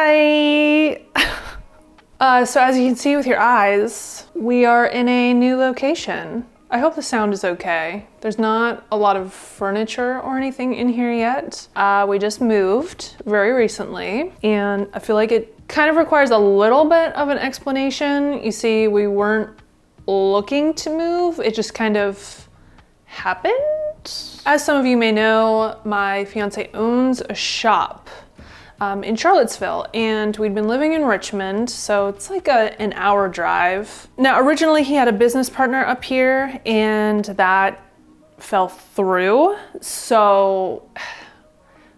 Hi! So as you can see with your eyes, we are in a new location. I hope the sound is okay. There's not a lot of furniture or anything in here yet. We just moved very recently, and I feel like it kind of requires a little bit of an explanation. You see, we weren't looking to move, it just kind of happened. As some of you may know, my fiance owns a shop in Charlottesville, and we'd been living in Richmond, so it's like an hour drive. Now, originally he had a business partner up here, and that fell through. So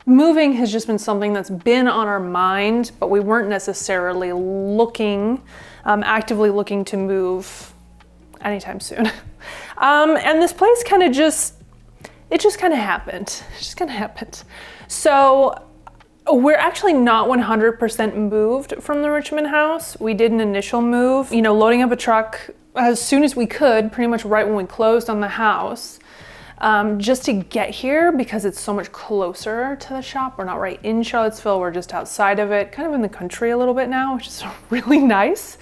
moving has just been something that's been on our mind, but we weren't necessarily looking, actively looking to move anytime soon. And this place kind of just happened. It just kind of happened. So we're actually not 100% moved from the Richmond house. We did an initial move, you know, loading up a truck as soon as we could, pretty much right when we closed on the house, just to get here because it's so much closer to the shop. We're not right in Charlottesville, we're just outside of it, kind of in the country a little bit now, which is really nice.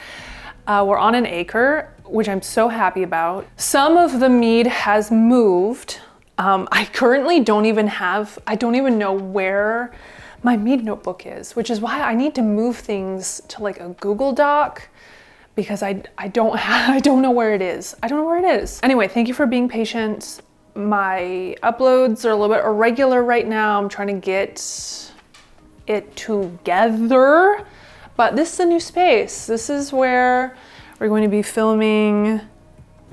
We're on an acre, which I'm so happy about. Some of the mead has moved. I currently don't even know where my mead notebook is, which is why I need to move things to like a Google Doc because I don't know where it is. I don't know where it is. Anyway, thank you for being patient. My uploads are a little bit irregular right now. I'm trying to get it together, but this is a new space. This is where we're going to be filming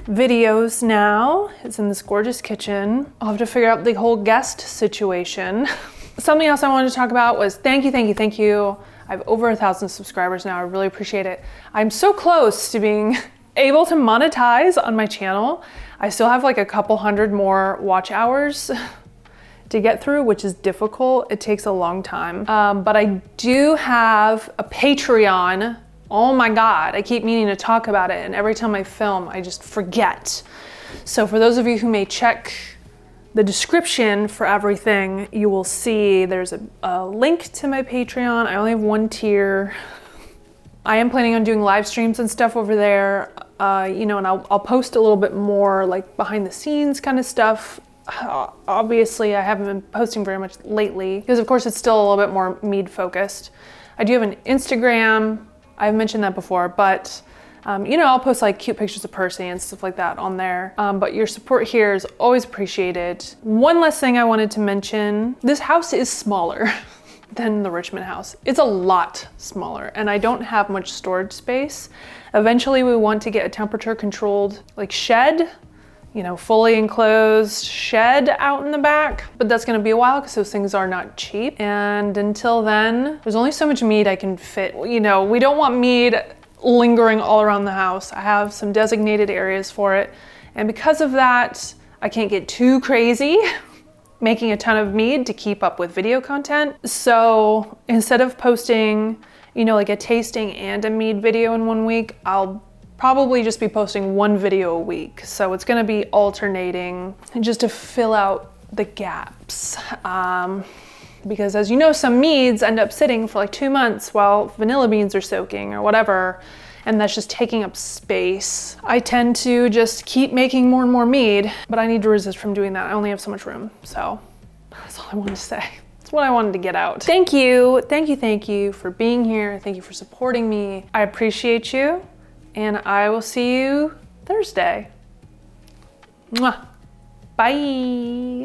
videos now. It's in this gorgeous kitchen. I'll have to figure out the whole guest situation. Something else I wanted to talk about was thank you. I have over 1,000 subscribers now. I really appreciate it. I'm so close to being able to monetize on my channel. I still have like a couple hundred more watch hours to get through, which is difficult. It takes a long time. But I do have a Patreon. Oh my God, I keep meaning to talk about it, and every time I film, I just forget. So for those of you who may check the description for everything, you will see there's a link to my Patreon. I only have one tier. I am planning on doing live streams and stuff over there, you know, and I'll post a little bit more like behind the scenes kind of stuff. Obviously, I haven't been posting very much lately because of course it's still a little bit more mead focused. I do have an Instagram. I've mentioned that before, but you know, I'll post like cute pictures of Percy and stuff like that on there. But your support here is always appreciated. One last thing I wanted to mention, this house is smaller than the Richmond house. It's a lot smaller, and I don't have much storage space. Eventually we want to get a temperature controlled like shed, you know, fully enclosed shed out in the back, but that's gonna be a while because those things are not cheap. And until then, there's only so much mead I can fit. You know, we don't want mead lingering all around the house. I have some designated areas for it. And because of that, I can't get too crazy making a ton of mead to keep up with video content. So instead of posting, you know, like a tasting and a mead video in 1 week, I'll probably just be posting one video a week. So it's gonna be alternating just to fill out the gaps. Because as you know, some meads end up sitting for like 2 months while vanilla beans are soaking or whatever, and that's just taking up space. I tend to just keep making more and more mead, but I need to resist from doing that. I only have so much room. So that's all I wanted to say. That's what I wanted to get out. Thank you for being here. Thank you for supporting me. I appreciate you, and I will see you Thursday. Mwah. Bye.